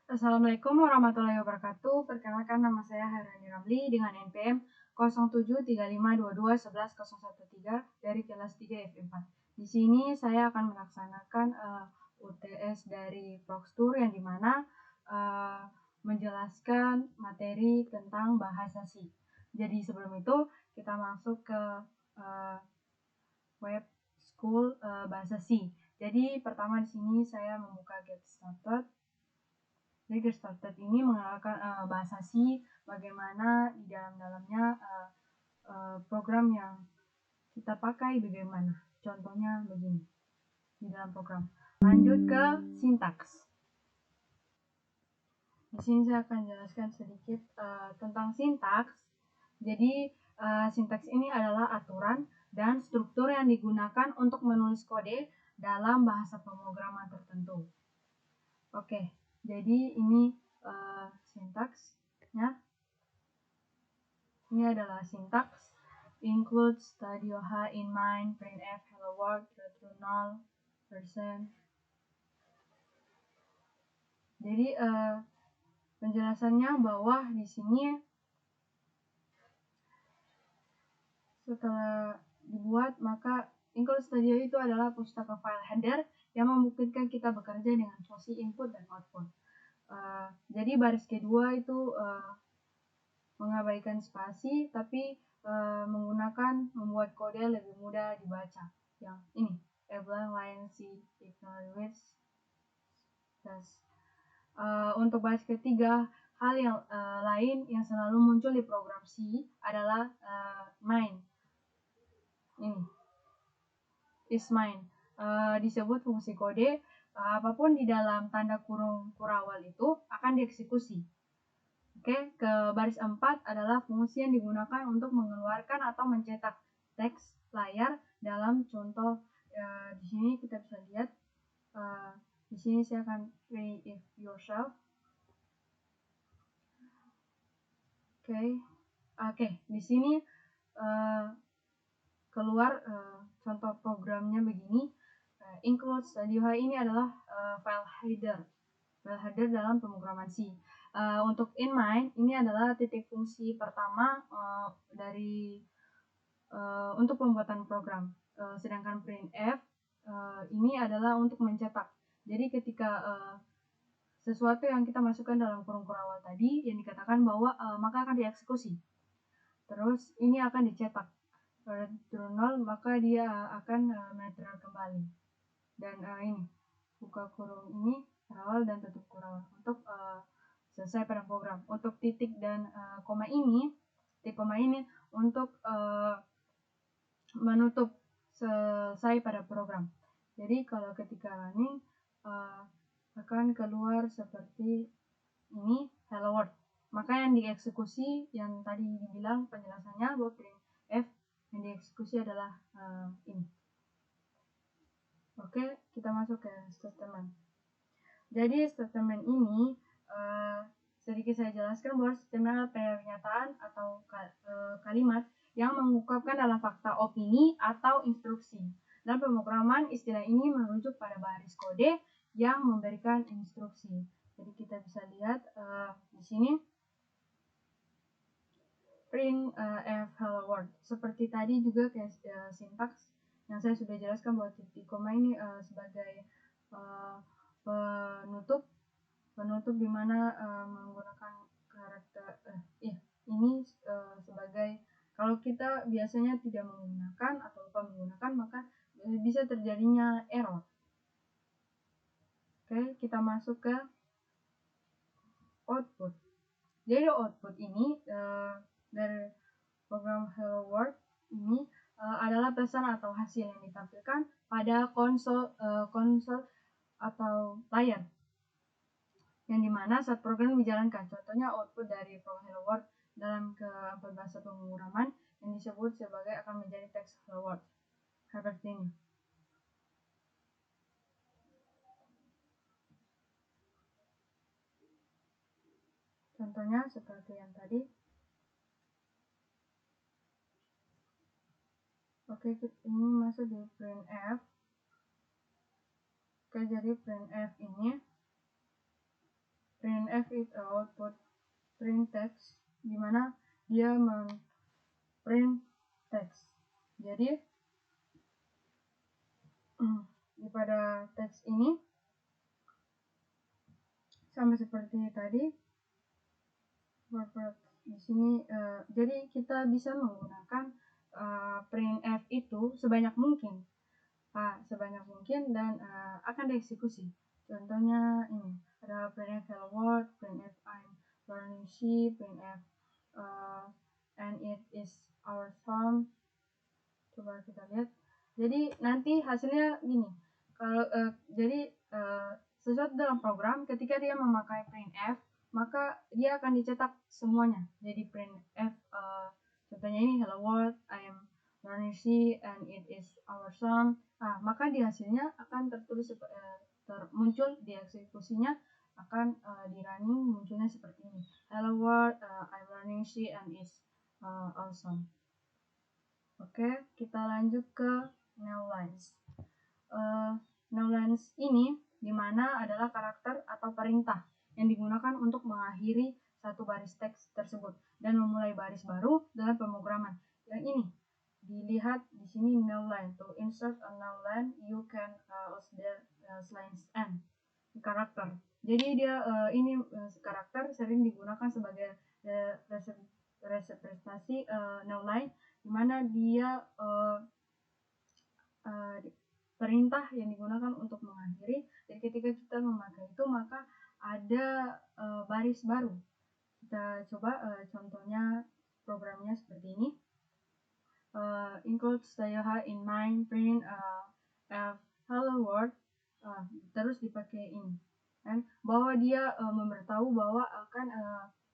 Assalamualaikum warahmatullahi wabarakatuh. Perkenalkan, nama saya Hairani Ramli dengan NPM 073522110113 dari kelas 3 F4. Di sini saya akan melaksanakan UTS dari Proxtur yang dimana menjelaskan materi tentang bahasa C. Jadi sebelum itu kita masuk ke web school bahasa C. Jadi pertama di sini saya membuka Get Started. Jadi Get Started ini mengenalkan bahasa C, bagaimana di dalamnya program yang kita pakai bagaimana. Contohnya begini di dalam program. Lanjut ke sintaks. Di sini saya akan jelaskan sedikit tentang sintaks. Jadi sintaks ini adalah aturan dan struktur yang digunakan untuk menulis kode dalam bahasa pemrograman tertentu. Oke, jadi ini sintaksnya. Ini adalah sintaks. Include stadio H in mind, printf, hello world, null, %. Jadi penjelasannya bahwa di sini setelah dibuat, maka include stadio itu adalah pustaka file header yang memungkinkan kita bekerja dengan posisi input dan output. Jadi baris kedua itu mengabaikan spasi, tapi membuat kode lebih mudah dibaca. Yang ini, a blank line C ignore width. Untuk baris ketiga, hal yang lain yang selalu muncul di program C adalah main. Ini is main. Disebut fungsi kode, apapun di dalam tanda kurung kurawal itu akan dieksekusi. Oke, ke baris 4 adalah fungsi yang digunakan untuk mengeluarkan atau mencetak teks layar dalam contoh. Di sini kita bisa lihat. Di sini saya akan play if yourself. Oke, di sini keluar contoh programnya begini. Include stadio H ini adalah file header dalam pemrograman C. Untuk in mind ini adalah titik fungsi pertama untuk pembuatan program. Sedangkan printf ini adalah untuk mencetak. Jadi ketika sesuatu yang kita masukkan dalam kurung kurawal tadi yang dikatakan bahwa maka akan dieksekusi. Terus ini akan dicetak. Pada nol maka dia akan meneteral kembali. Dan ini buka kurung ini kurawal dan tutup kurawal untuk selesai pada program. Untuk titik dan koma ini untuk menutup selesai pada program. Jadi kalau ketika running akan keluar seperti ini, hello world. Maka yang dieksekusi yang tadi dibilang penjelasannya bahwa printf yang dieksekusi adalah ini. Oke, kita masuk ke statement. Jadi statement ini sedikit saya jelaskan bahwa statement adalah pernyataan atau kalimat yang mengungkapkan dalam fakta opini atau instruksi. Dalam pemrograman istilah ini merujuk pada baris kode yang memberikan instruksi. Jadi kita bisa lihat di sini print f hello world. Seperti tadi juga kayak sintaks yang saya sudah jelaskan bahwa titik koma ini sebagai penutup di mana menggunakan karakter ini sebagai, kalau kita biasanya tidak menggunakan atau lupa menggunakan maka bisa terjadinya error. Oke, kita masuk ke output. Jadi output ini dari program Hello World ini adalah pesan atau hasil yang ditampilkan pada konsol atau layar, yang dimana saat program dijalankan. Contohnya output dari program Hello World dalam bahasa pemrograman yang disebut sebagai akan menjadi teks Hello World seperti ini. Contohnya seperti yang tadi. Oke, ini masuk di printf. Oke, jadi printf ini printf itu output print text, dimana dia print text. Jadi pada teks ini sama seperti tadi, di sini jadi kita bisa menggunakan printf itu sebanyak mungkin dan akan dieksekusi. Contohnya ini ada printf hello world, printf I'm learning C, printf and it is our sum. Coba kita lihat. Jadi nanti hasilnya gini. Kalau sesuatu dalam program ketika dia memakai printf, maka dia akan dicetak semuanya. Jadi printf contohnya ini hello world, I am learning C and it is our sum. Maka di hasilnya akan tertulis muncul di eksekusinya akan di running munculnya seperti ini. Hello world, I'm learning C and is awesome. Oke, kita lanjut ke newlines. Newlines ini dimana adalah karakter atau perintah yang digunakan untuk mengakhiri satu baris teks tersebut dan memulai baris baru dalam pemrograman. Yang ini dilihat di sini newline. To insert a newline, you can use the lines n karakter. Jadi dia ini karakter sering digunakan sebagai representasi newline, di mana dia perintah yang digunakan untuk mengakhiri. Jadi ketika kita memakai itu maka ada baris baru. Kita coba contohnya programnya seperti ini. Include Sayoha in mind print hello world, terus dipakai ini. Dan bahwa dia memberitahu bahwa akan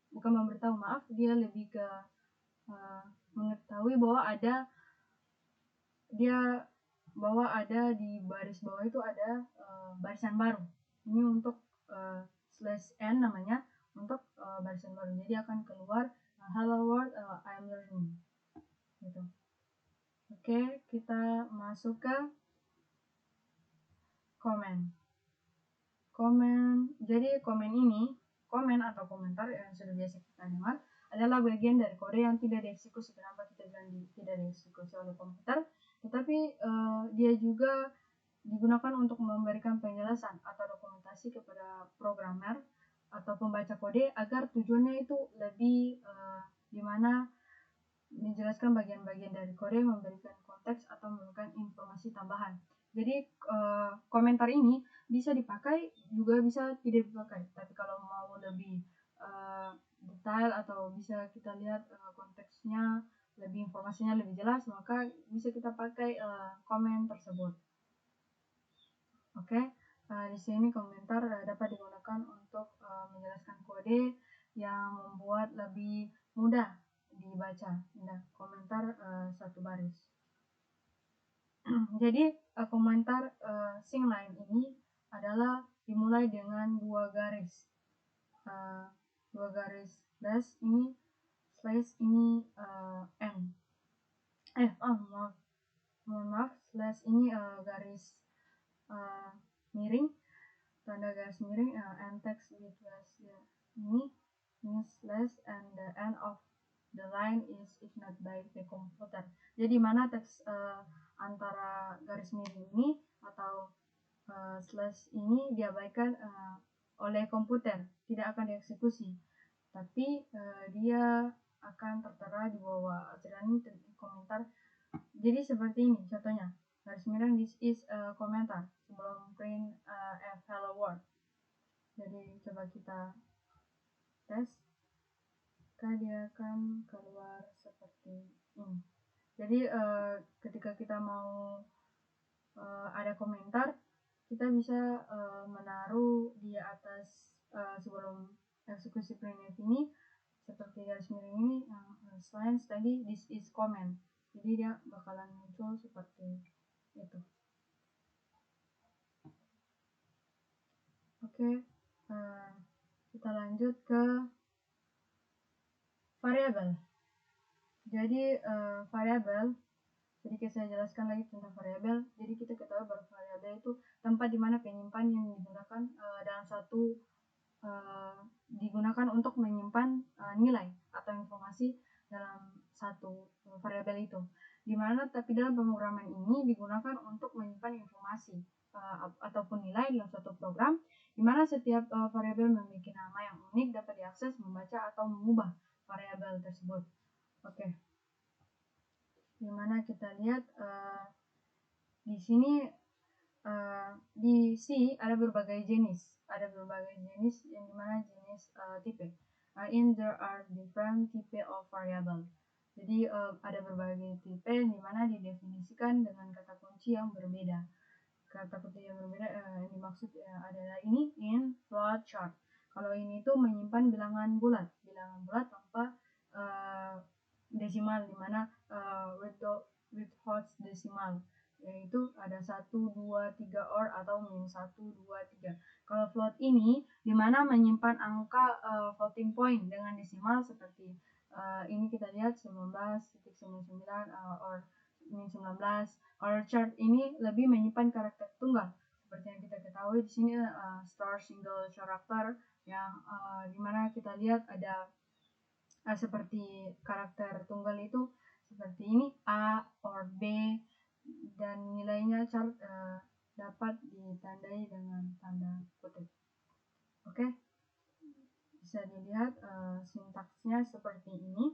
bukan memberitahu, maaf, dia lebih ke mengetahui bahwa ada di baris bawah itu ada barisan baru. Ini untuk /n namanya, untuk barisan baru. Jadi akan keluar hello world, I'm learning. Gitu. Oke, kita masuk ke comment. Jadi komen atau komentar yang sudah biasa kita dengar adalah bagian dari kode yang tidak dieksekusi. Kenapa kita bilang tidak dieksekusi oleh komputer? Tetapi dia juga digunakan untuk memberikan penjelasan atau dokumentasi kepada programmer atau pembaca kode agar tujuannya itu lebih dimana menjelaskan bagian-bagian dari kode, memberikan konteks atau memberikan informasi tambahan. Jadi komentar ini bisa dipakai, juga bisa tidak dipakai. Tapi kalau mau lebih detail atau bisa kita lihat konteksnya, informasinya lebih jelas, maka bisa kita pakai komen tersebut. Oke, di sini komentar dapat digunakan untuk menjelaskan kode yang membuat lebih mudah dibaca. Nah, komentar satu baris. Jadi komentar singline ini adalah dimulai dengan dua garis slash ini n. Maaf, slash ini garis miring, tanda garis miring, and text with slash ini slash and the end of the line is ignored by the computer. Jadi mana teks antara garis miring ini atau slash ini diabaikan oleh komputer, tidak akan dieksekusi, tapi dia akan tertera di bawah running komentar. Jadi seperti ini contohnya, garis miring this is komentar sebelum print hello world. Jadi coba kita tes, maka dia akan keluar seperti ini. Jadi ketika kita mau ada komentar, kita bisa menaruh di atas sebelum eksekusi printf ini seperti garis miring ini yang tadi this is comment. Jadi dia bakalan muncul seperti itu. Oke, kita lanjut ke variabel. Jadi variabel, sedikit saya jelaskan lagi tentang variabel. Jadi kita ketahui bahwa variabel itu tempat di mana penyimpan yang digunakan dalam satu digunakan untuk menyimpan nilai atau informasi dalam satu variabel itu. Dimana tapi dalam pemrograman ini digunakan untuk menyimpan informasi ataupun nilai dalam suatu program, di mana setiap variabel memiliki nama yang unik dapat diakses, membaca atau mengubah variabel tersebut. Oke. Dimana kita lihat di sini di C ada berbagai jenis, yang dimana jenis tipe. In there are different type of variable. Jadi ada berbagai tipe yang dimana didefinisikan dengan kata kunci yang berbeda. Kata kunci yang berbeda yang dimaksud adalah ini in, float, chart. Kalau ini tuh menyimpan bilangan bulat tanpa desimal, dimana without decimal, yaitu ada 1, 2, 3 or atau min 1, 2, 3. Kalau float ini dimana menyimpan angka floating point dengan desimal seperti ini kita lihat 19.99 or min 19. Kalau chart ini lebih menyimpan karakter tunggal seperti yang kita ketahui di sini star single character yang dimana kita lihat ada seperti karakter tunggal itu seperti ini A or B, dan nilainya chart dapat ditandai dengan tanda kutip. Oke, bisa dilihat sintaksnya seperti ini.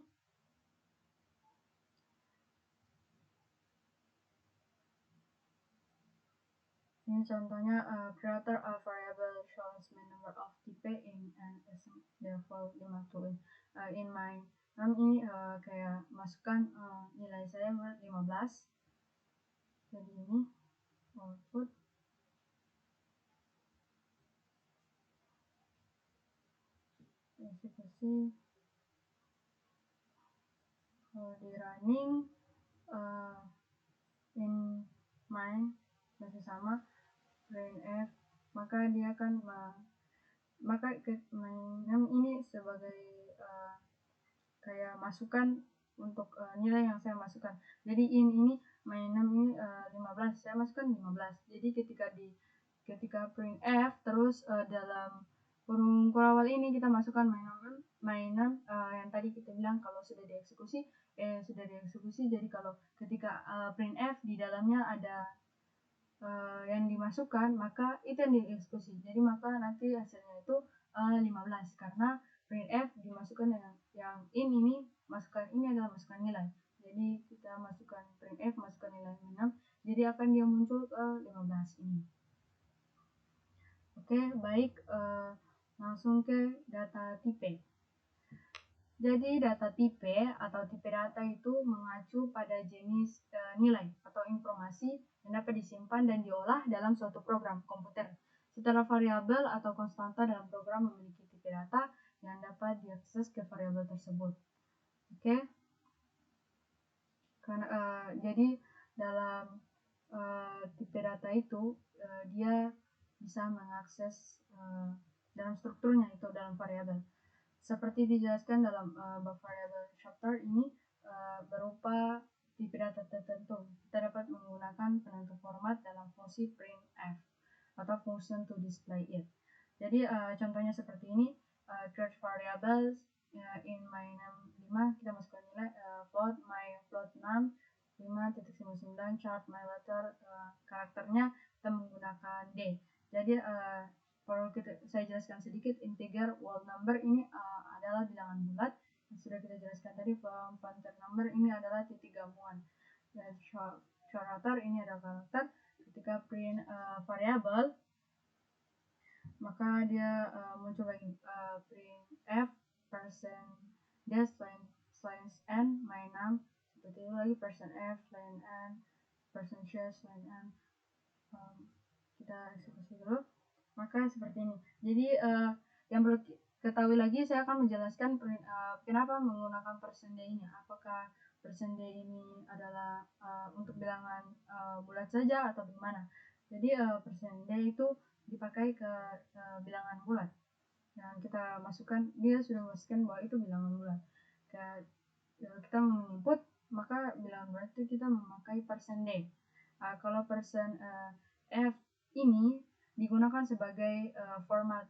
Ini contohnya creator a variable shows my number of type in an level 5 to in my ini kayak masukkan nilai saya buat 15. Jadi ini output eksekusi. Kalau di running in my masih sama printf, maka dia akan ini sebagai kayak masukan untuk nilai yang saya masukkan. Jadi ini my name ini 15, saya masukkan 15. Jadi ketika printf terus dalam kurung awal ini kita masukkan my name yang tadi kita bilang kalau sudah dieksekusi. Jadi kalau ketika printf di dalamnya ada yang dimasukkan, maka itu yang dieksekusi. Jadi maka nanti hasilnya itu 15 karena printf dimasukkan dengan yang ini masukkan ini adalah masukkan nilai. Jadi kita masukkan printf masukkan nilai 6, jadi akan dia muncul ke 15 ini. Oke, baik, langsung ke data tipe. Jadi data tipe atau tipe data itu mengacu pada jenis nilai atau informasi yang dapat disimpan dan diolah dalam suatu program komputer. Setelah variabel atau konstanta dalam program memiliki tipe data yang dapat diakses ke variabel tersebut. Oke. Jadi dalam tipe data itu dia bisa mengakses dalam strukturnya itu dalam variabel. Seperti dijelaskan dalam bab variable chapter ini berupa tipe data tertentu. Kita dapat menggunakan penentu format dalam fungsi printf atau function to display it. Jadi contohnya seperti ini, create variables in my name 5, kita masukkan nilai float my float 6 5.99 chart my letter karakternya kita menggunakan D. Jadi kalau saya jelaskan sedikit, integer whole number ini adalah bilangan bulat yang sudah kita jelaskan tadi. Pointer number ini adalah titik gabungan, dan character ini adalah karakter. Ketika print variable, maka dia muncul lagi print f percent dash slash n my name, seperti itu lagi percent f slash n percent slash n. Kita eksekusi dulu. Maka seperti ini. Jadi yang perlu ketahui lagi, saya akan menjelaskan kenapa menggunakan persen D ini. Apakah persen D ini adalah untuk bilangan bulat saja atau bagaimana? Jadi persen D itu dipakai ke bilangan bulat. Dan kita masukkan, dia sudah memasukkan bahwa itu bilangan bulat. Kita menginput, maka bilangan bulat itu kita memakai persen D. Kalau persen F ini digunakan sebagai format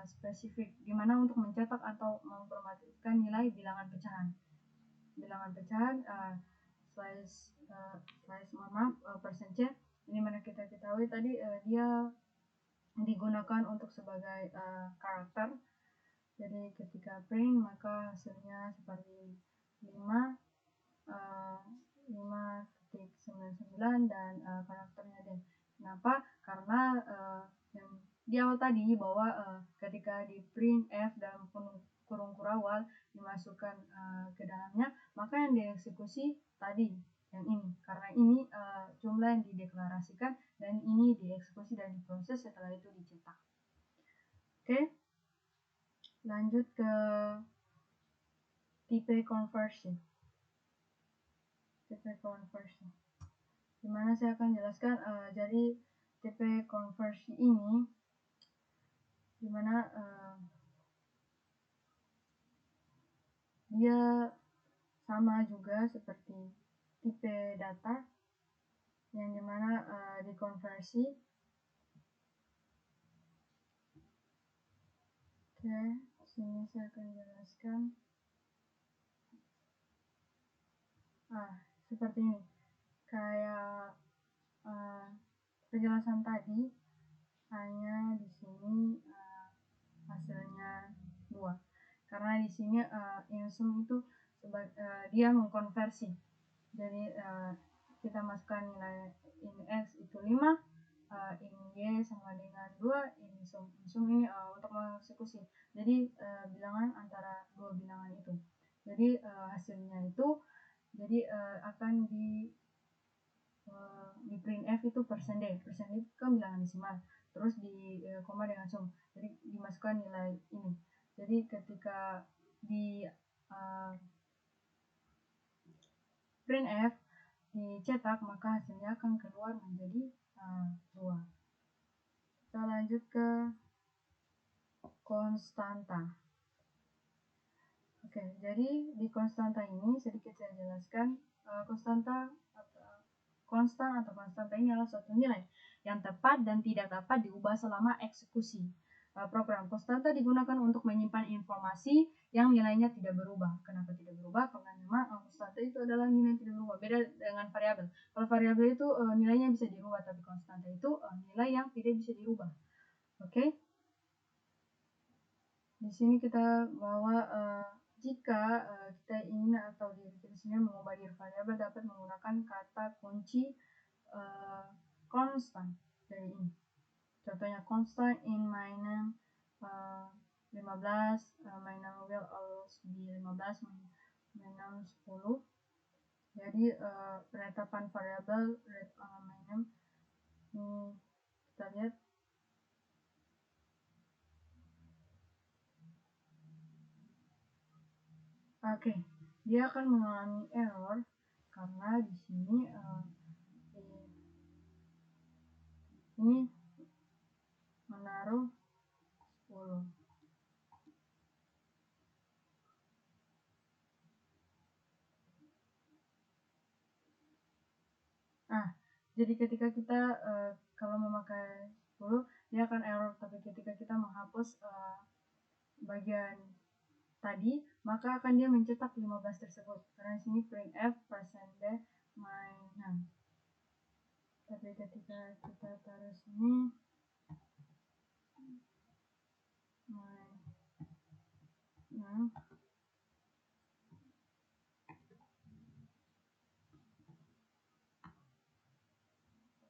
spesifik, dimana untuk mencetak atau memformatkan nilai bilangan pecahan. Bilangan pecahan persen C, ini mana kita ketahui tadi dia digunakan untuk sebagai karakter. Jadi ketika print maka hasilnya seperti 5,99 dan karakternya D. Kenapa? Karena yang di awal tadi bahwa ketika di print F dalam kurung kurawal dimasukkan ke dalamnya, maka yang dieksekusi tadi yang ini, karena ini jumlah yang dideklarasikan dan ini dieksekusi dan diproses, setelah itu dicetak. Oke, lanjut ke tipe konversi. Dimana saya akan jelaskan jadi tipe konversi ini dimana dia sama juga seperti tipe data yang dimana dikonversi. Oke, sini saya akan jelaskan. Seperti ini, kayak penjelasan tadi, hanya di sini hasilnya 2, karena di sini insum itu dia mengkonversi. Jadi kita masukkan nilai ini X itu 5, ini Y sama dengan 2, ini sum ini untuk mengeksekusi. Jadi bilangan antara dua bilangan itu. Jadi hasilnya itu akan di print F itu persen D itu kan bilangan desimal, terus di koma dengan sum, jadi dimasukkan nilai ini. Jadi ketika di print F dicetak, maka hasilnya akan keluar menjadi 2. Kita lanjut ke konstanta. Oke, jadi di konstanta ini sedikit saya jelaskan. Konstan atau konstanta ini adalah suatu nilai yang tepat dan tidak dapat diubah selama eksekusi program. Konstanta digunakan untuk menyimpan informasi yang nilainya tidak berubah. Kenapa tidak berubah? Karena memang konstanta itu adalah nilai yang tidak berubah. Beda dengan variabel. Kalau variabel itu nilainya bisa dirubah, tapi konstanta itu nilai yang tidak bisa dirubah. Oke. Di sini kita bahwa jika kita ingin atau diri kita sendiri mengubah diri variabel, dapat menggunakan kata kunci constant dari ini. Contohnya constant in my name 15, my name will always be 15, my name 10. Jadi penetapan variabel my name ini kita lihat. Oke, dia akan mengalami error karena di sini ini menaruh 10. Jadi ketika kita kalau memakai 10, dia akan error, tapi ketika kita menghapus bagian tadi, maka akan dia mencetak 15 tersebut. Karena di sini print F persen D my name. Tapi ketika kita taruh sini my name,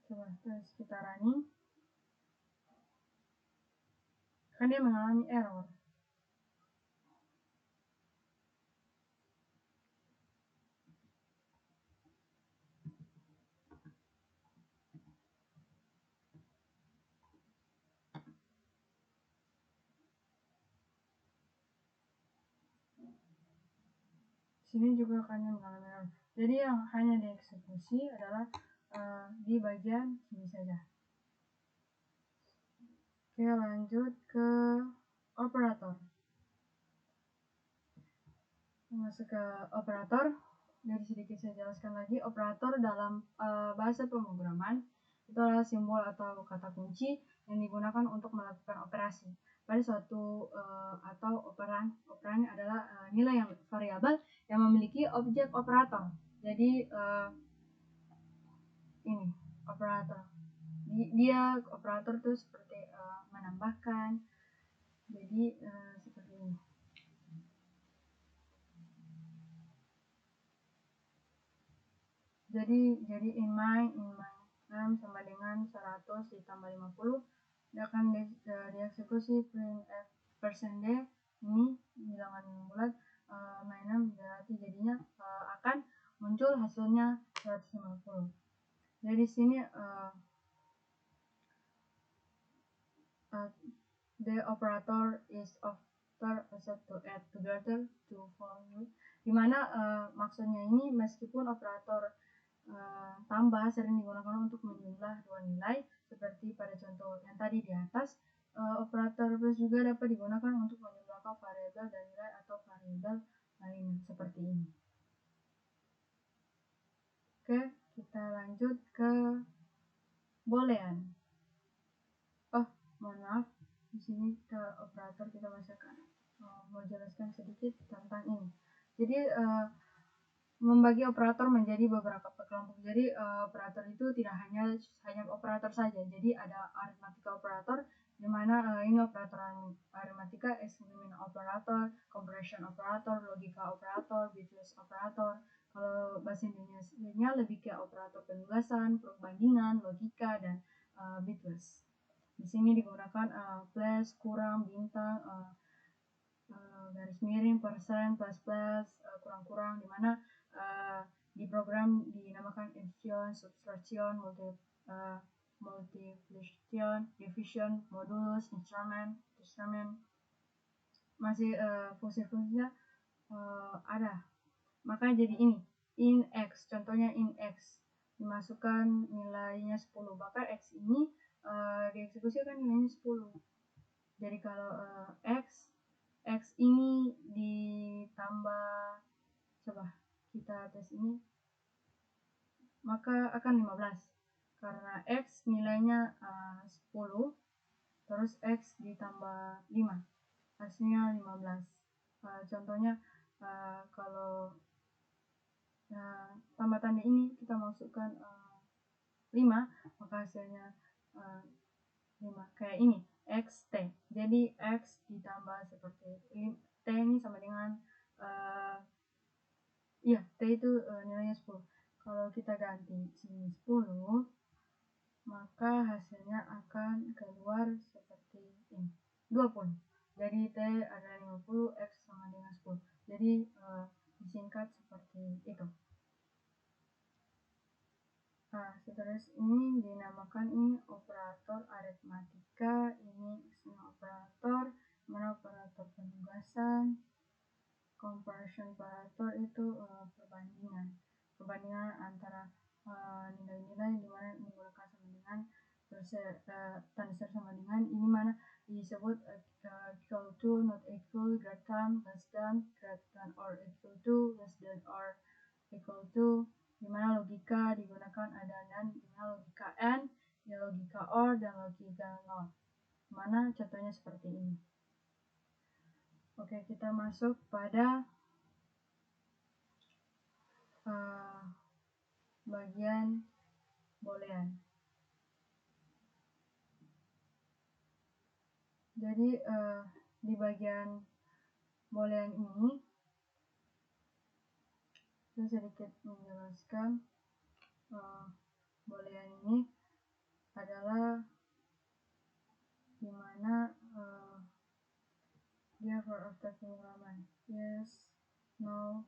coba terus kita running, kan dia mengalami error. Sini juga akan mengalami error. Jadi yang hanya dieksekusi adalah di bagian sini saja. Oke, lanjut ke operator. Masuk ke operator. Dari sedikit saya jelaskan lagi, operator dalam bahasa pemrograman itu adalah simbol atau kata kunci yang digunakan untuk melakukan operasi. pada suatu atau operan adalah nilai yang variabel yang memiliki objek operator. Jadi ini operator, dia operator itu seperti menambahkan. Jadi seperti ini. Jadi in my sama dengan 100 ditambah 50, dia akan dieksekusi printf %d ini bilangan bulat -6, berarti jadinya akan muncul hasilnya 150. Jadi sini the operator is after set to add together to form, dimana maksudnya ini meskipun operator tambah sering digunakan untuk menjumlah dua nilai seperti pada contoh yang tadi di atas, operator plus juga dapat digunakan untuk menjumlahkan variabel dan nilai atau variabel lain seperti ini. Oke, kita lanjut ke boolean. Mohon maaf, di sini operator kita bacakan. Mau jelaskan sedikit tentang ini. Jadi membagi operator menjadi beberapa kelompok. Jadi operator itu tidak hanya operator saja. Jadi ada arithmetic operator, di mana ini operator aritmatika, exclusion operator, comparison operator, logical operator, bitwise operator. Kalau bahasa Indonesia-nya lebih ke operator penugasan, perbandingan, logika, dan bitwise. Di sini digunakan plus, kurang, bintang, garis miring, persen, plus, kurang-kurang, dimana di program dinamakan addition, subtraction, multiplication, division, modulus, instrument, masih fungsi-fungsinya ada. Maka jadi ini in x, contohnya in x dimasukkan nilainya 10, bahkan x ini dieksekusi kan nilainya 10. Jadi kalau x ini ditambah, coba kita tes ini, maka akan 15 karena x nilainya 10, terus x ditambah 5 hasilnya 15. Contohnya kalau tambah tanda ini kita masukkan 5, maka hasilnya 5 kayak ini, xt. Jadi x ditambah seperti t ini sama dengan t itu nilainya 10. Kalau kita ganti sini 10, maka hasilnya akan keluar seperti ini, 20. Jadi t adalah 50, x sama dengan 10. Jadi disingkat seperti itu. Terus ini dinamakan ini operator aritmatika, ini operator, mana operator penugasan, comparison operator itu perbandingan antara nilai-nilai di mana menggunakan sama dengan tanda seru sama dengan, ini mana disebut equal to, not equal, greater than, less than, greater than or equal to, less than or equal to, dimana logika digunakan ada dan, dimana logika and, logika or, dan logika not. Mana contohnya seperti ini. Oke, kita masuk pada bagian boolean. Jadi di bagian boolean ini saya sedikit menjelaskan. Boolean ini adalah dimana dia for after pemrograman, yes, no,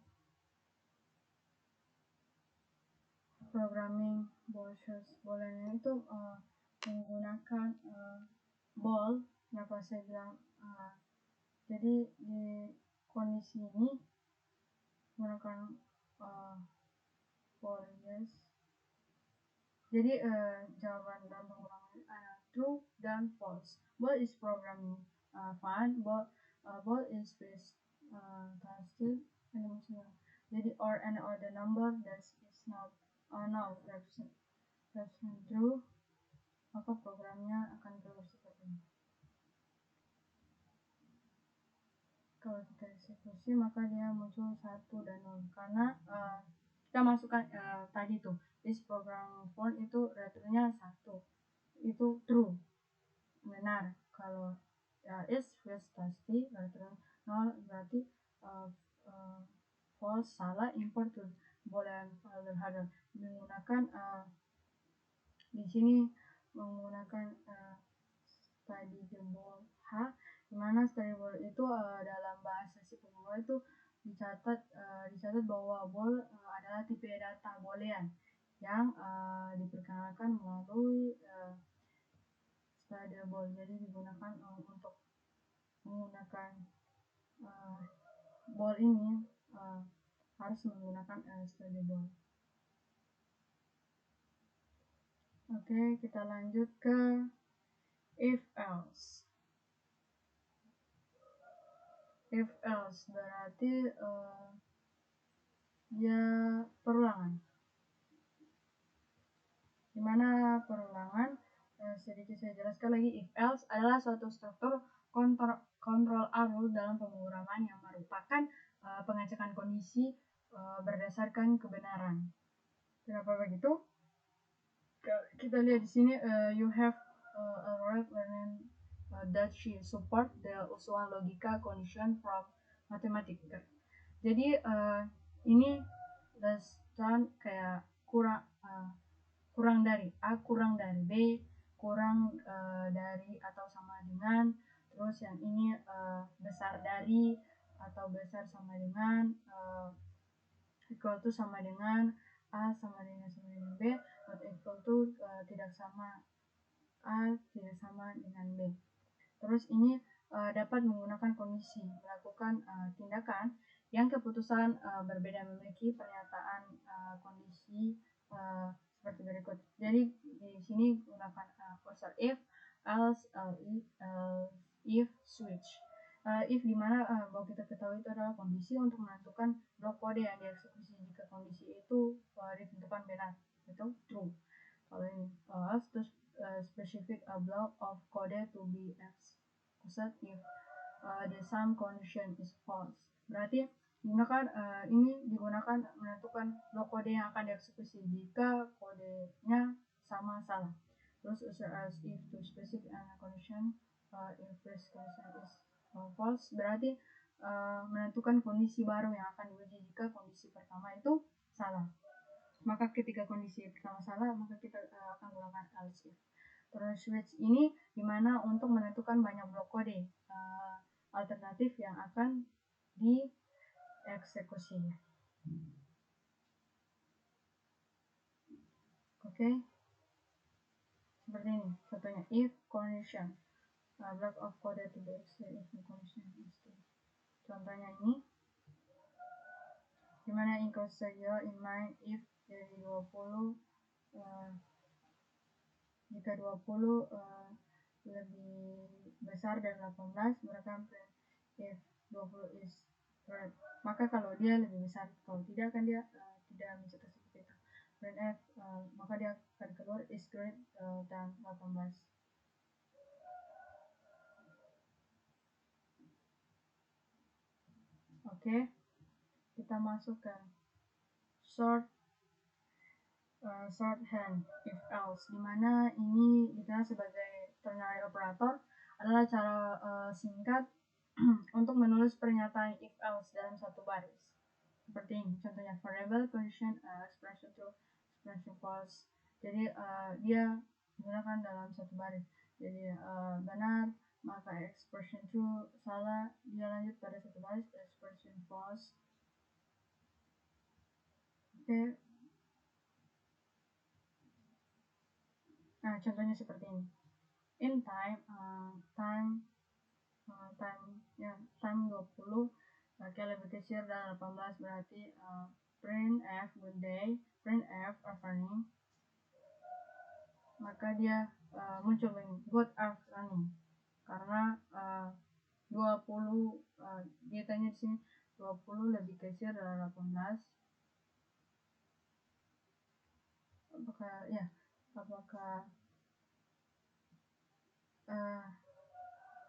programming, bullshit. Boolean itu menggunakan bool. Kenapa saya bilang jadi di kondisi ini menggunakan bool, yes. Jadi jawaban dalam pemrograman true dan false. Bool is programming fun, bool is based tested. Jadi or any other number that is not represent true, maka programnya akan keluar seperti ini. kalau kita eksekusi maka dia muncul 1 dan 0 karena kita masukkan tadi tuh this program phone itu return-nya 1, itu true, benar. Kalau is false pasti return 0 berarti false, salah. Import to boolean file header menggunakan di sini menggunakan study jempol H, dimana study ball itu dalam bahasa si pemula itu dicatat bahwa ball adalah tipe data boolean yang diperkenalkan melalui study ball. Jadi digunakan untuk menggunakan ball ini harus menggunakan study ball. Oke, kita lanjut ke if else. If else berarti dia perulangan. Dimana perulangan sedikit saya jelaskan lagi. If else adalah suatu struktur kontrol arus dalam pemrograman yang merupakan pengecekan kondisi berdasarkan kebenaran. Kenapa begitu? Kita lihat di sini you have a right learning that she support the usual logika condition from mathematics. Jadi ini dasar kayak kurang dari A kurang dari B kurang dari atau sama dengan, terus yang ini besar dari atau besar sama dengan, equal to sama dengan A sama dengan B, not equal to tidak sama A tidak sama dengan B. Terus ini dapat menggunakan kondisi melakukan tindakan yang keputusan berbeda memiliki pernyataan kondisi seperti berikut. Jadi di sini gunakan cursor if, else, if, switch. If dimana bahwa kita ketahui itu adalah kondisi untuk menentukan blok kode yang dieksekusi jika kondisi itu ditentukan benar, itu true. Kalau ini else to specific a block of code to be executed if the sum condition is false. Berarti ini digunakan menentukan blok kode yang akan dieksekusi jika kodenya sama salah. Terus as if to specific a condition if first condition is false, berarti menentukan kondisi baru yang akan diuji jika kondisi pertama itu salah. Maka ketika kondisi pertama salah, maka kita akan gunakan else if. Terus switch ini dimana untuk menentukan banyak blok kode alternatif yang akan dieksekusi. Oke. Seperti ini contohnya if condition block of code to be executed if condition is true. Contohnya ini dimana include saja in mind if dari 20 jika 20 lebih besar dari 18, mereka print if 20 is correct. Maka kalau dia lebih besar, kalau tidak kan dia tidak mencetak seperti itu. Print f maka dia akan keluar is greater than 18. Oke, kita masuk ke shorthand if else, dimana ini dikenal sebagai ternary operator, adalah cara singkat untuk menulis pernyataan if else dalam satu baris. Seperti ini contohnya variable condition expression true expression false. Jadi dia menggunakan dalam satu baris. Jadi benar maka expression true, salah dia lanjut pada satu baris expression false. Oke. Nah, contohnya seperti ini. In time 20 lebih kecil dari 18, berarti print f good day, print f afternoon, maka dia muncul begini good afternoon karena 20 dia tanya di sini 20 lebih kecil dari 18. Apakah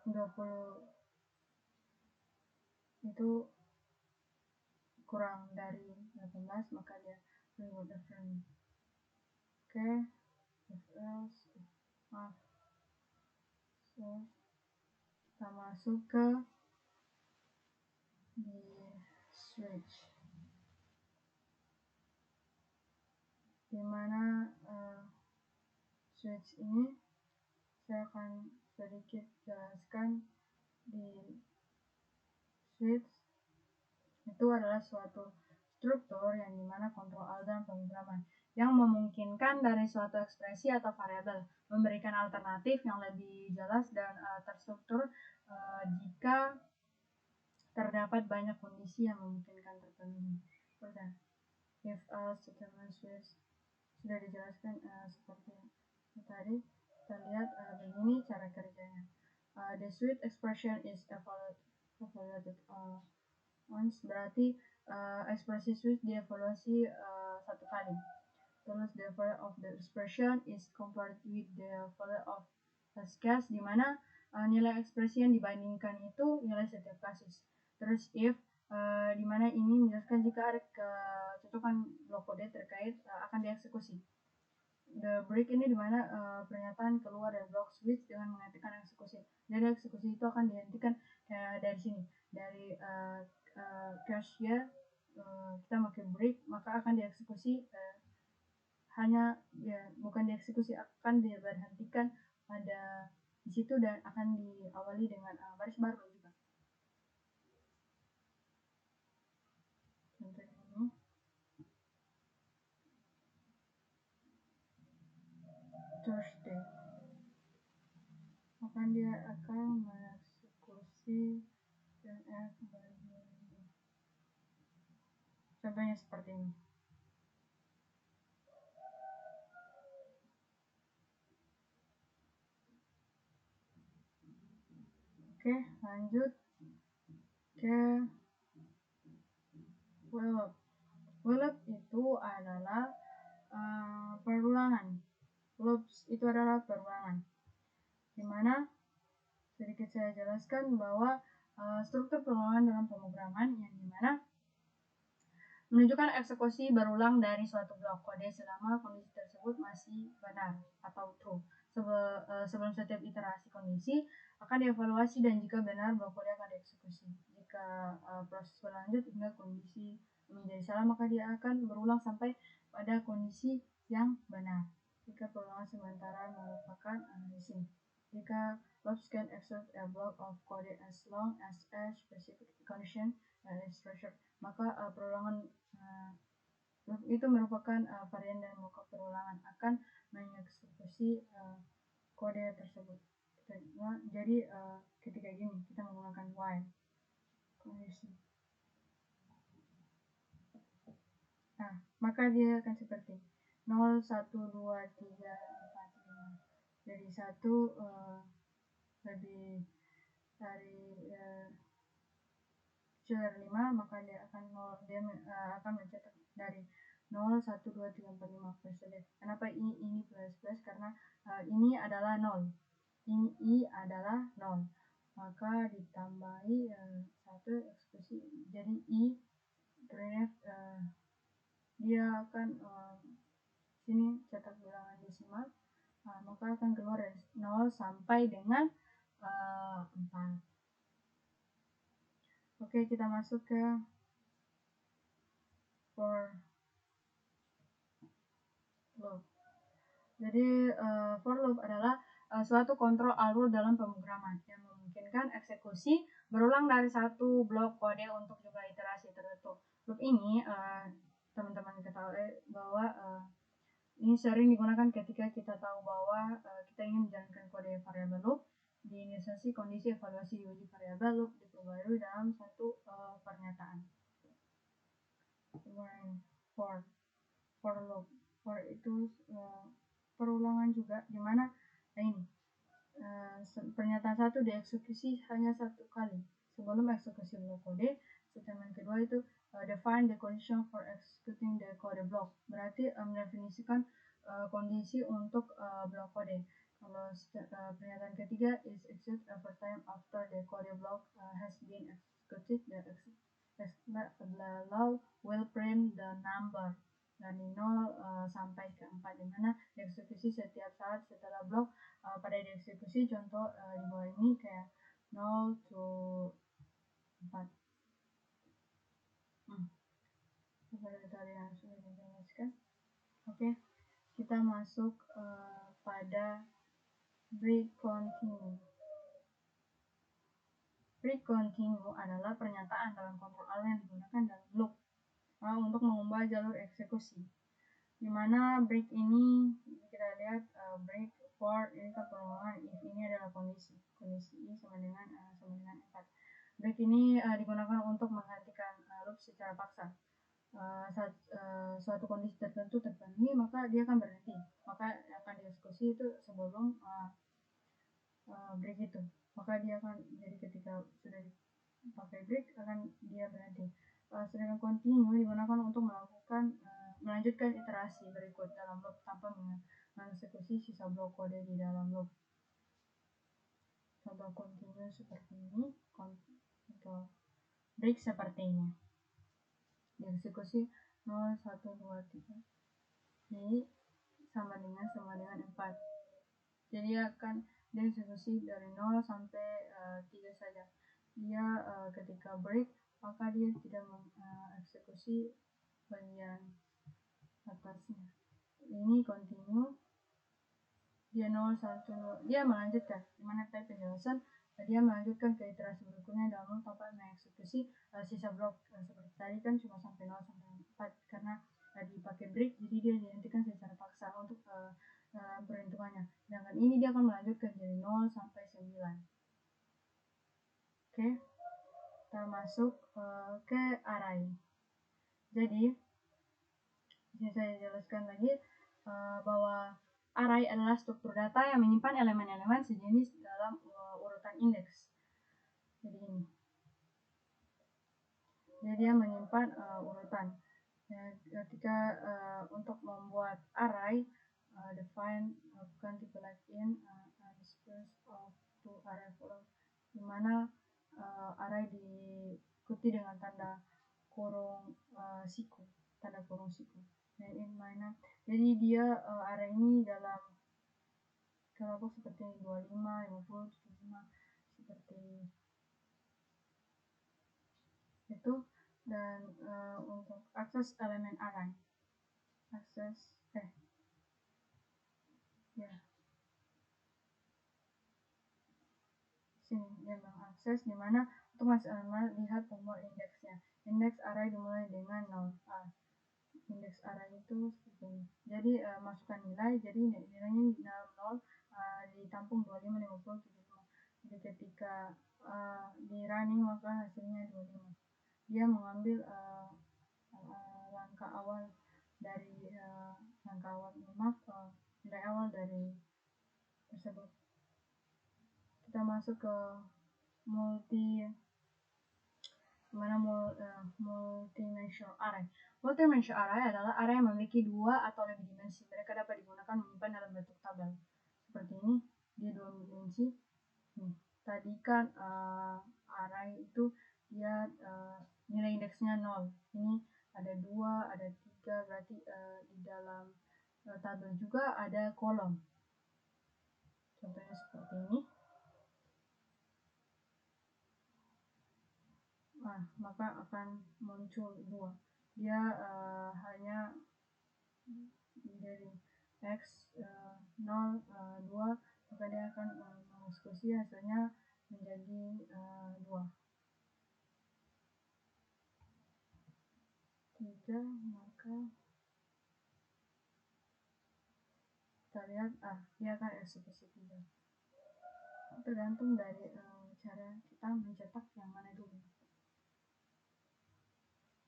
20 itu kurang dari 18, maka dia reward different. Oke, if else, maaf. So, kita masuk ke di switch, dimana switch ini saya akan sedikit jelaskan. Di switch itu adalah suatu struktur yang dimana kontrol algoritma pemrograman yang memungkinkan dari suatu ekspresi atau variabel memberikan alternatif yang lebih jelas dan terstruktur jika terdapat banyak kondisi yang memungkinkan terpenuhi. If else statement switch sudah dijelaskan seperti tadi. Kita lihat begini cara kerjanya. The switch expression is evaluated once, berarti ekspresi switch dievaluasi satu kali. Terus the value of the expression is compared with the value of case, di mana nilai ekspresi yang dibandingkan itu nilai setiap kasus. Terus if di mana ini menjelaskan jika ada kecocokan blok kode terkait akan dieksekusi. The break ini di mana pernyataan keluar dari blok switch dengan menghentikan eksekusi. Jadi eksekusi itu akan dihentikan dari sini, dari cache ya, kita pakai break, maka akan dieksekusi hanya ya, bukan dieksekusi, akan diberhentikan pada di situ dan akan diawali dengan baris baru juga. Contoh ini. Thursday. Maka dia akan mengeksekusi dan F bagian ini. Contohnya seperti ini. Oke, lanjut ke while loop itu adalah perulangan. Loops itu adalah perulangan, dimana sedikit saya jelaskan bahwa struktur perulangan dalam pemrograman yang dimana menunjukkan eksekusi berulang dari suatu blok kode selama kondisi tersebut masih benar atau true. Sebelum setiap iterasi kondisi akan dievaluasi dan jika benar blok kode akan dieksekusi. Jika proses berlanjut hingga kondisi menjadi salah, maka dia akan berulang sampai pada kondisi yang benar. Jika perulangan sementara merupakan di sini. Jika loops can execute a block of code as long as a specific condition is pressured, maka perulangan loop itu merupakan varian dan mengungkap perulangan akan mengeksekusi kode tersebut. Jadi ketika gini kita menggunakan while kondisi. Nah, maka dia akan seperti 0, 1, 2, 3, 4, 5. Jadi 1 lebih dari kecil dari 5, maka dia akan akan mencetak dari 0, 1, 2, 3, 4, 5 plus saja. Kenapa ini plus? Karena ini adalah 0. Ini adalah 0. Maka ditambahi 1 eksekusi. Jadi I printf dia akan sini cetak bilangan desimal. Maka akan keluar dari 0 sampai dengan 4. Oke, kita masuk ke for loop. Jadi for loop adalah suatu kontrol alur dalam pemrograman yang memungkinkan eksekusi berulang dari satu blok kode untuk jumlah iterasi tertentu. Loop ini teman-teman ketahui bahwa ini sering digunakan ketika kita tahu bahwa kita ingin menjalankan kode variabel loop, diinisiasi kondisi evaluasi uji variabel loop diperbarui dalam satu pernyataan. For loop, for itu perulangan juga, dimana ini pernyataan 1 dieksekusi hanya 1 kali sebelum eksekusi blok kode. Statement kedua itu define the condition for executing the code block, berarti mendefinisikan kondisi untuk blok kode. Kalau pernyataan ketiga is execute every time after the code block has been executed, the law will print the number dari 0 sampai ke 4, dimana dieksekusi setiap saat setelah blok. Pada dieksekusi contoh di bawah ini kayak 0 to 4. Seperti tadi yang sudah dijelaskan. Oke, kita masuk pada break continue. Break continue adalah pernyataan dalam kontrol array yang digunakan dalam loop untuk mengubah jalur eksekusi. Dimana break ini kita lihat break for ini kan pengulangan if ini adalah kondisi i sama dengan 4. Break ini digunakan untuk menghentikan loop secara paksa. Saat suatu kondisi tertentu terpenuhi, maka dia akan berhenti, maka akan dieksekusi itu sebelum break itu, maka dia akan jadi ketika sudah dipakai break akan dia berhenti. Sedangkan continue digunakan untuk melanjutkan iterasi berikut dalam loop tanpa mengeksekusi sisa blok kode di dalam loop. Contoh continue seperti ini, atau break seperti ini. Dieksekusi 0, 1, 2, 3. Ini sama dengan 4. Jadi akan dieksekusi dari 0 sampai 3 saja. Dia ketika break maka dia tidak mengeksekusi bagian atasnya. Ini continue, dia 0, 1, 2, dia melanjutkan, dimana tadi penjelasan dia melanjutkan ke iterasi berikutnya dalam tanpa mengeksekusi sisa blok. Seperti tadi kan cuma sampai 0 sampai 4 karena dipakai break, jadi dia dihentikan secara paksa untuk perhitungannya. Sedangkan ini dia akan melanjutkan dari 0 sampai 9. Oke, kita masuk ke array. Jadi bisa saya jelaskan lagi bahwa array adalah struktur data yang menyimpan elemen-elemen sejenis dalam urutan indeks. Jadi ini. Jadi dia menyimpan urutan. Ketika untuk membuat array, define bukan tipe like in disperse of to array follow, dimana array diikuti dengan tanda kurung siku, jadi dia array ini dalam kelompok seperti 25, 50, 75 seperti itu. Dan untuk akses elemen array, sini dia mengakses, dimana untuk masuk elemen lihat nomor indeksnya. Indeks array dimulai dengan 0. Indeks array itu seperti ini. Jadi masukkan nilai, jadi nilainya dalam 0 ditampung 25, 50, 75. Jadi ketika di running maka hasilnya 25. Dia mengambil langkah awal dari nilai awal dari tersebut. Kita masuk ke multi-dimensional array. Multi-dimensional array adalah array yang memiliki 2 atau lebih dimensi. Mereka dapat digunakan menyimpan dalam bentuk tabel. Seperti ini, dia 2 dimensi. Tadi kan array itu dia nilai indeksnya 0. Ini ada 2, ada 3, berarti di dalam tabel juga ada kolom. Contohnya seperti ini. Maka akan muncul 2. Dia hanya dari x 0, 2, maka dia akan mengeksekusi hasilnya menjadi 2. 3, maka kita lihat dia akan eksekusi 3. Tergantung dari cara kita mencetak yang mana dulu.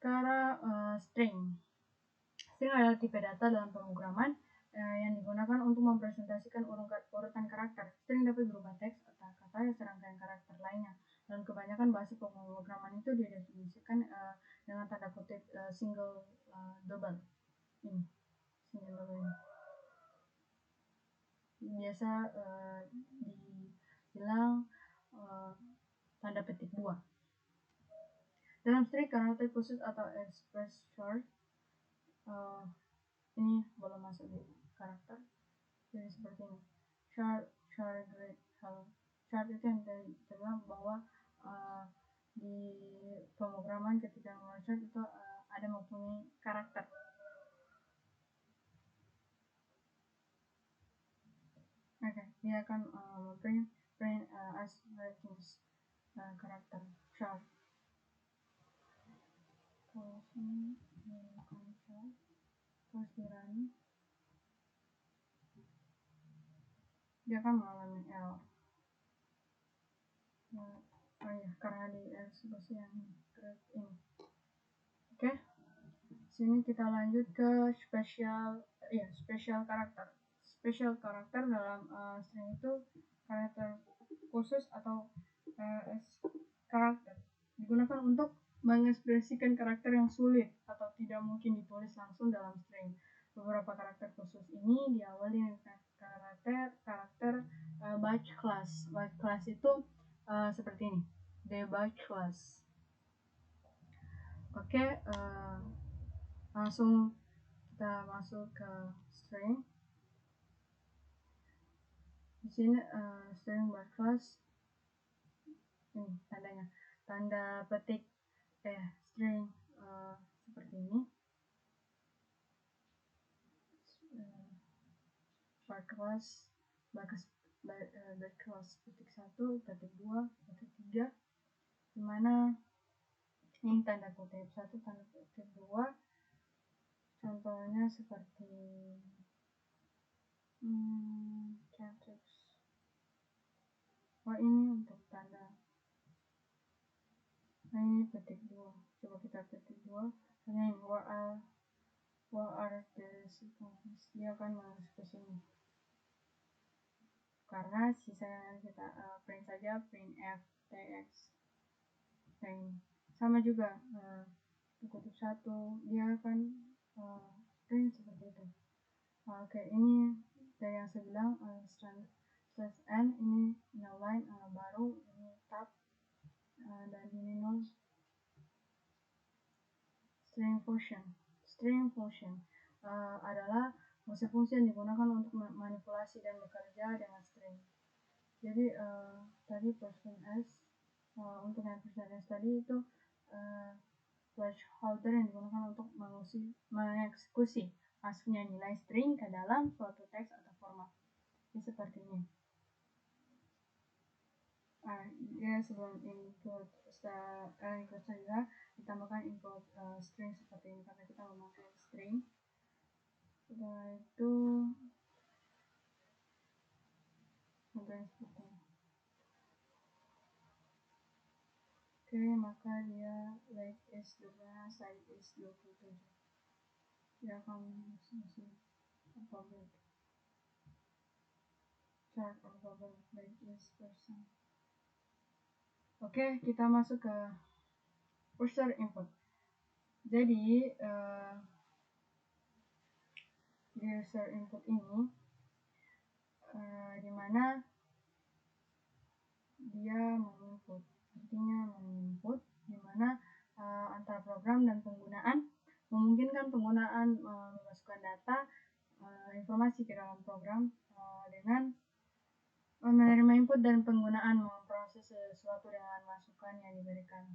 Cara string adalah tipe data dalam pemrograman yang digunakan untuk mempresentasikan urutan karakter. String dapat berupa teks atau kata yang serangkaian karakter lainnya. Dan kebanyakan bahasa pemrograman itu didefinisikan dengan tanda kutip single double. Ini single double ini. Biasa dibilang tanda petik 2. Dalam string karakter khusus atau expressor ini belum masuk di karakter, jadi seperti ini. Char grade hello. Chart itu yang tadi kita bilang bahwa di pemrograman ketika chart itu ada mempunyai karakter. Oke, dia akan print as ratings karakter chart. Kalau sini chart terus dirani, dia akan mengalami error. Karena di eksekusi yang grade ini. Oke, sini kita lanjut ke special karakter. Special karakter dalam string itu karakter khusus atau karakter digunakan untuk mengekspresikan karakter yang sulit atau tidak mungkin ditulis langsung dalam string. Beberapa karakter khusus ini diawali dengan karakter batch class. Batch class itu seperti ini, the batch class. Oke, langsung kita masuk ke string. Di sini string batch class, ini tandanya, tanda petik string seperti ini. Batch class petik 1, petik 2, petik 3, dimana ini tanda kutip 1, tanda kutip 2. Contohnya seperti ini untuk tanda. Nah, ini petik 2. Coba kita petik 2. Hanya ini what are the sequences. Dia akan masuk ke sini. Karena sisanya kita print saja, print f, tx, print. Sama juga kutip 1, dia akan print seperti itu. Oke, ini dari yang saya bilang slash n, ini null line baru, ini tab, dan ini null. String function adalah fungsi yang digunakan untuk manipulasi dan bekerja dengan string. Jadi tadi %s untuk yang %s tadi itu placeholder yang digunakan untuk mengeksekusi masuknya nilai string ke dalam suatu teks atau format. Ini seperti ini. Ya, sebelum input saja ditambahkan input string seperti ini karena kita memakai string. Setelah itu contohnya seperti ini. Oke, maka dia length is 2, size is 27. Dia akan mengisi alfabet chart alfabet length is percent. Oke, kita masuk ke user input. Jadi di user input ini dimana dia menginput, artinya menginput dimana antara program dan penggunaan memungkinkan penggunaan memasukkan data informasi ke dalam program dengan menerima input dan penggunaan memproses sesuatu dengan masukan yang diberikan.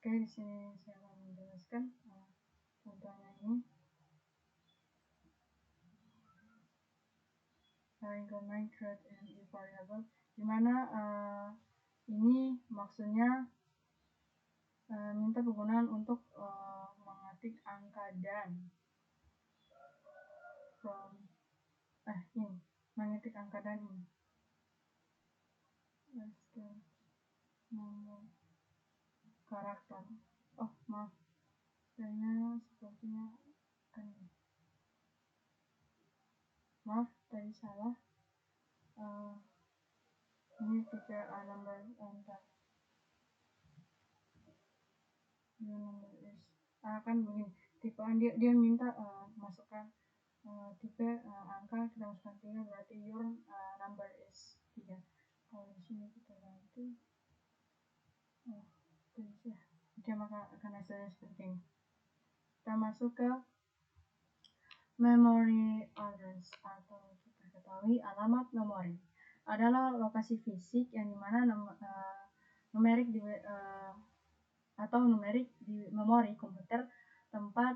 Oke, di sini saya akan menjelaskan contohnya ini. Increment, create, and if variable, dimana ini maksudnya minta penggunaan untuk mengetik angka dan mengetik angka dan ini nomor karakter. Maaf, kayaknya sepertinya maaf tadi salah. Ini tipe number enter. Number is kan begini. Tipe dia minta masukkan tipe angka, kita masukkan 3, berarti your number is 3. Kalau di sini kita ganti mendapatkan hasilnya seperti ini. Kita masuk ke memory address, atau kita ketahui alamat memori adalah lokasi fisik yang dimana numerik di memori komputer tempat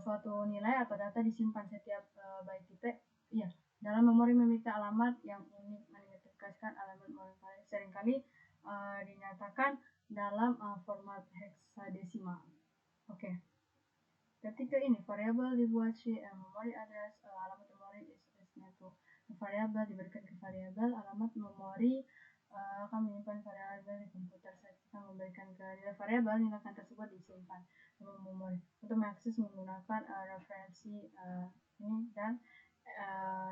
suatu nilai atau data disimpan. Setiap byte tipe dalam memori memiliki alamat yang unik mengidentifikasikan alamat memori. Seringkali dinyatakan dalam format heksadesimal. Oke. Ketika ini variabel dibuat memory address, alamat memori is to variabel diberikan ke variabel alamat memori akan menyimpan variabel di komputer. Saat kita memberikan ke variabel, nilai tersebut disimpan di memori untuk mengakses menggunakan referensi ini dan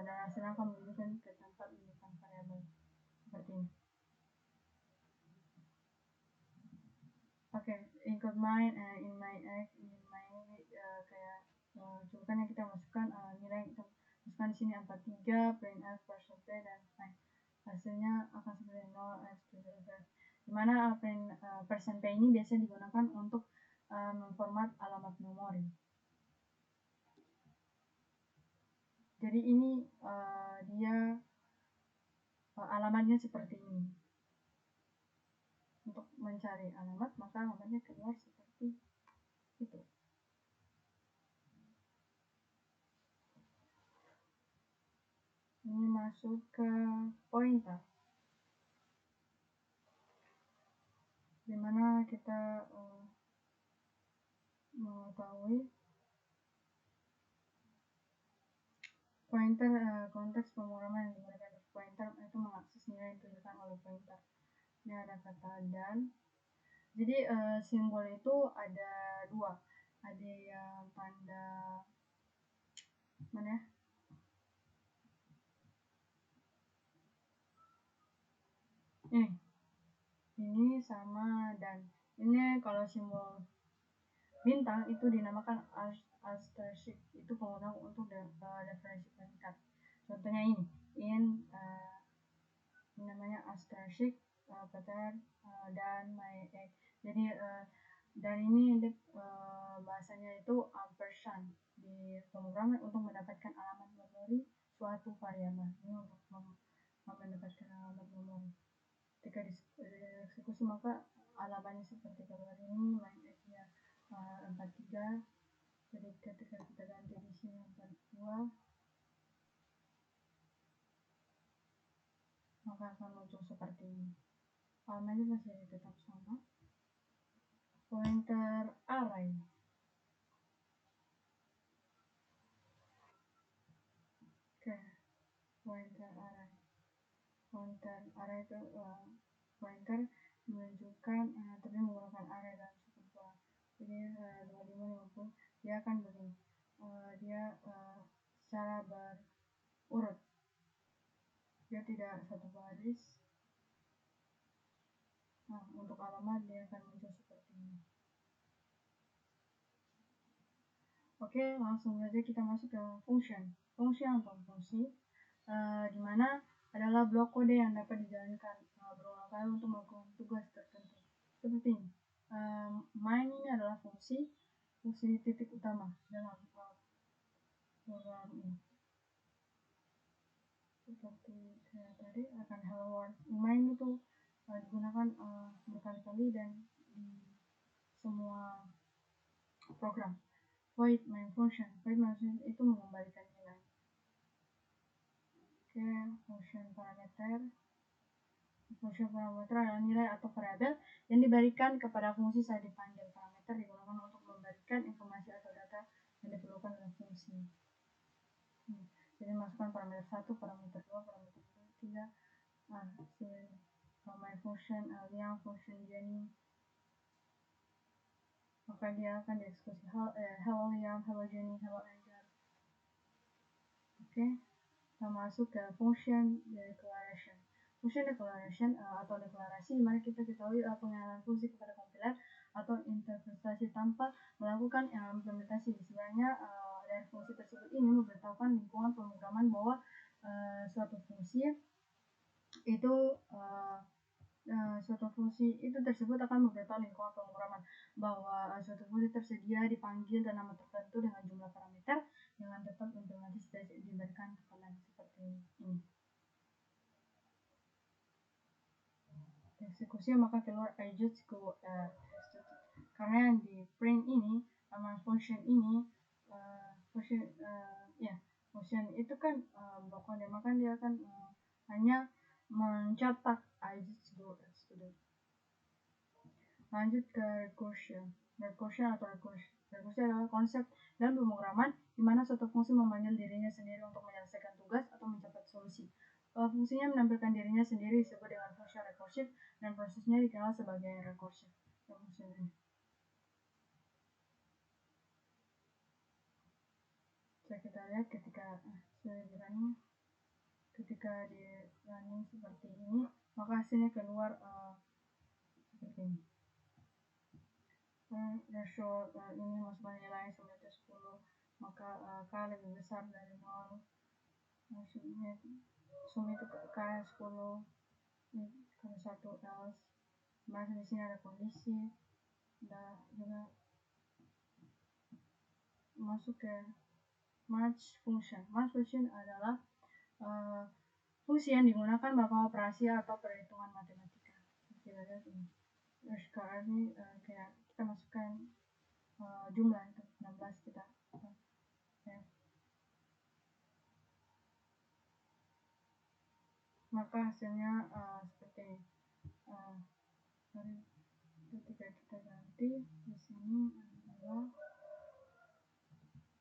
hasilnya akan menunjukkan ke tempat menyimpan variabel seperti ini. Oke, include mine in my kayak contohnya kita masukkan nilai kita masukkan di sini 43, printf percentage dan hasilnya akan seperti 0 x dimana percentage ini biasanya digunakan untuk memformat alamat memori. Jadi ini dia alamatnya seperti ini. Untuk mencari alamat, maka alamatnya keluar seperti itu. Ini masuk ke pointer, dimana kita mengetahui pointer konteks pemrograman yang digunakan pointer itu mengakses nilai yang ditunjukkan oleh pointer. Ini ada kata dan. Jadi simbol itu ada dua, ada yang tanda mana ya? Ini sama dan. Ini kalau simbol bintang itu dinamakan asterisk, itu penggunaan untuk referensi peringkat. Contohnya ini namanya asterisk dan my egg. Jadi dan ini bahasanya itu ampersand di pemrograman untuk mendapatkan alamat memori suatu variabel. Ini untuk mendapatkan alamat memori. Ketika dieksekusi maka alamatnya seperti keluar ini, my egg-nya 43. Jadi ketika kita ganti di sini 42, maka akan muncul seperti ini. Alamatnya masih tetap sama. Pointer array. Oke, pointer array. Pointer array itu pointer menunjukkan tapi menggunakan array dalam suku pola. Jadi 2550 dia akan begini. Dia secara berurut. Dia tidak satu baris. Nah, untuk alamat dia akan muncul seperti ini. Oke, langsung saja kita masuk ke function. Function atau fungsi, di mana adalah blok kode yang dapat dijalankan berulang kali untuk melakukan tugas tertentu. Seperti ini. Main ini adalah fungsi titik utama dalam program ini. Seperti tadi akan hello world. Main itu digunakan berkali-kali dan di semua program. Void main function. Void main function itu mengembalikan nilai. Oke, function parameter. Function parameter adalah nilai atau variabel yang diberikan kepada fungsi saat dipanggil. Parameter digunakan untuk memberikan informasi atau data yang diperlukan oleh fungsi. Jadi masukkan parameter 1, parameter 2, parameter 3. My function yang function Jenny, maka dia akan dieksekusi hello Liam, hello Jenny, hello Edgar. Oke, kita masuk ke function declaration. Function declaration atau deklarasi dimana kita ketahui pengenalan fungsi kepada kompiler atau interpretasi tanpa melakukan implementasi. Sebenarnya dari fungsi tersebut ini memberitahukan lingkungan pemrograman bahwa suatu fungsi itu suatu fungsi itu tersebut akan memberitahu lingkungan pemrograman bahwa suatu fungsi tersedia dipanggil dan nama tertentu dengan jumlah parameter dengan tetap otomatis diberikan tekanan seperti ini. Eksekusi maka keluar I just go karena yang di print ini sama function ini function itu kan bloknya maka dia akan hanya mencetak I just go student. Lanjut ke recursion atau recursion adalah konsep dalam pemrograman di mana suatu fungsi memanggil dirinya sendiri untuk menyelesaikan tugas atau mencapai solusi. Fungsinya menampilkan dirinya sendiri disebut dengan fungsi rekursif dan prosesnya dikenal sebagai rekursif. Jadi kita lihat ketika di running seperti ini, maka hasilnya keluar seperti ini. Ratio ini masukkan nilai sampai 10, maka K lebih besar dari 0. Sum itu K 10 kalau 1 else. Bahasa di sini ada kondisi dan juga masuk ke match function. Match function adalah fungsi yang digunakan melakukan operasi atau perhitungan matematika. Kita lihat ini. Sekarang ini kayak kita masukkan jumlah itu 16 kita. Ya. Maka hasilnya seperti ketika kita ganti di sini adalah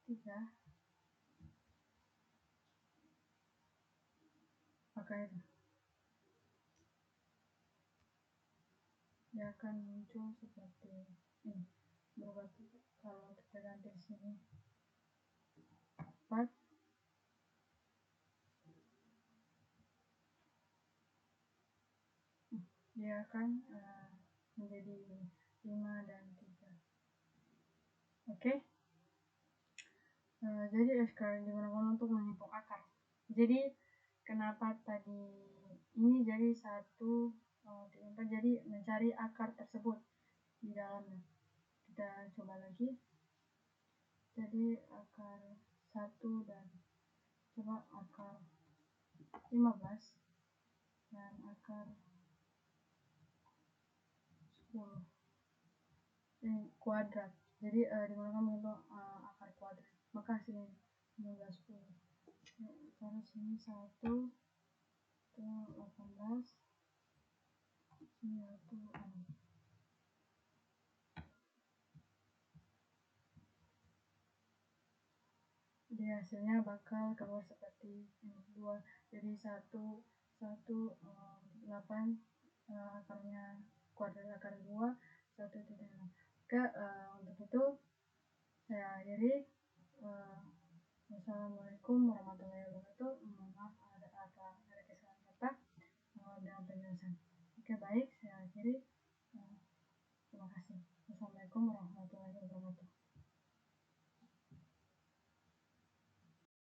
3, maka itu dia akan muncul seperti ini. Berubah kalau kita ganti di sini 4, dia akan menjadi 5 dan 3. Oke. Jadi sekarang digunakan untuk menghitung akar. Jadi kenapa tadi ini jadi 1, 3, 4, jadi mencari akar tersebut di dalamnya. Kita coba lagi. Jadi akar 1 dan coba akar 15 dan akar 10 ini kuadrat. Jadi digunakan untuk akar kuadrat. Maka hasilnya 15, 10. Taruh sini 1, 18, sini 1, 6. Jadi hasilnya bakal keluar seperti ini 2. Jadi 1, 8 akarnya kuadrat akar 2, 1,6. Oke, untuk itu saya akhiri. Wassalamualaikum warahmatullahi wabarakatuh. Mohon maaf ada kesalahan kata dalam penjelasan. Oke, baik.